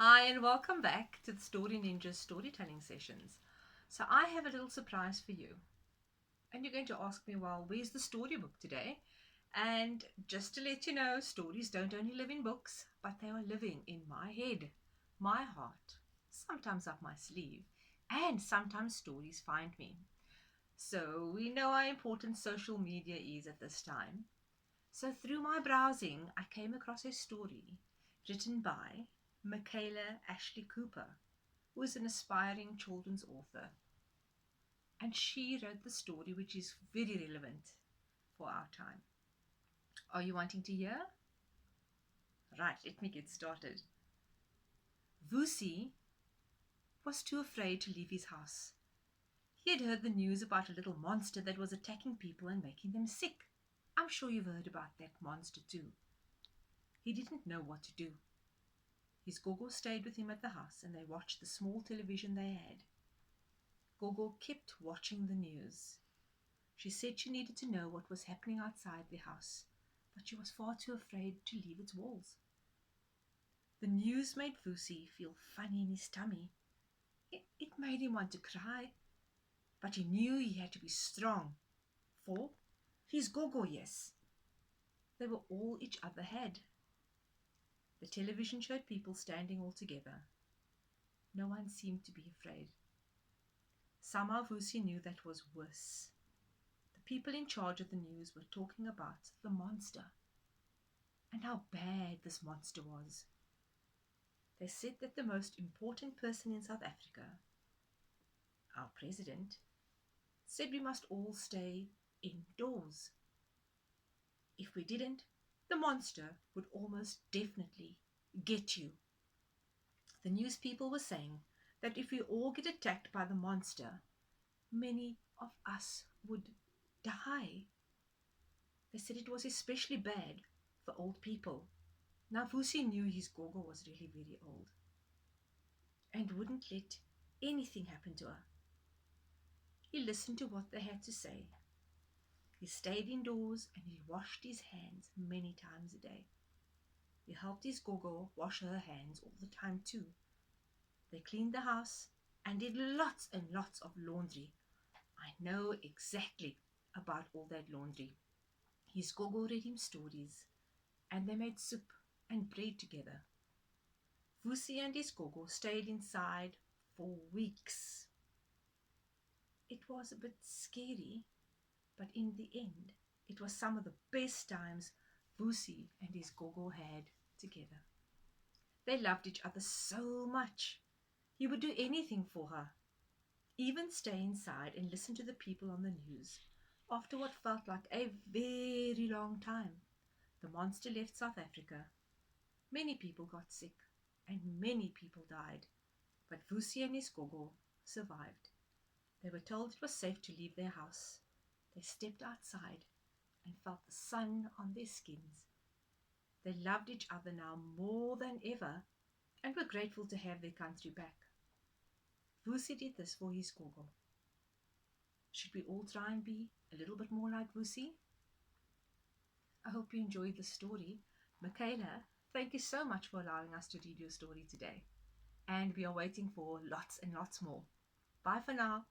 Hi, and welcome back to the Story Ninja storytelling sessions. So, I have a little surprise for you. And you're going to ask me, well, where's the storybook today? And just to let you know, stories don't only live in books, but they are living in my head, my heart, sometimes up my sleeve, and sometimes stories find me. So, we know how important social media is at this time. So, through my browsing, I came across a story written by Micaela Ashley-Cooper, who is an aspiring children's author. And she wrote the story, which is very relevant for our time. Are you wanting to hear? Right, let me get started. Vusi was too afraid to leave his house. He had heard the news about a little monster that was attacking people and making them sick. I'm sure you've heard about that monster too. He didn't know what to do. His Gogo stayed with him at the house and they watched the small television they had. Gogo kept watching the news. She said she needed to know what was happening outside the house, but she was far too afraid to leave its walls. The news made Vusi feel funny in his tummy. It made him want to cry, but he knew he had to be strong. For he's Gogo, yes. They were all each other had. The television showed people standing all together. No one seemed to be afraid. Somehow Vusi knew that was worse. The people in charge of the news were talking about the monster and how bad this monster was. They said that the most important person in South Africa, our president, said we must all stay indoors. If we didn't, the monster would almost definitely get you. The news people were saying that if we all get attacked by the monster, many of us would die. They said it was especially bad for old people. Now Vusi knew his Gogo was really very old and wouldn't let anything happen to her. He listened to what they had to say. He stayed indoors and he washed his hands many times a day. He helped his Gogo wash her hands all the time too. They cleaned the house and did lots and lots of laundry. I know exactly about all that laundry. His Gogo read him stories and they made soup and bread together. Vusi and his Gogo stayed inside for weeks. It was a bit scary, but in the end, it was some of the best times Vusi and his Gogo had together. They loved each other so much. He would do anything for her, even stay inside and listen to the people on the news. After what felt like a very long time, the monster left South Africa. Many people got sick and many people died, but Vusi and his Gogo survived. They were told it was safe to leave their house. They stepped outside and felt the sun on their skins. They loved each other now more than ever and were grateful to have their country back. Vusi did this for his Gogo. Should we all try and be a little bit more like Vusi? I hope you enjoyed the story. Michaela, thank you so much for allowing us to read your story today. And we are waiting for lots and lots more. Bye for now.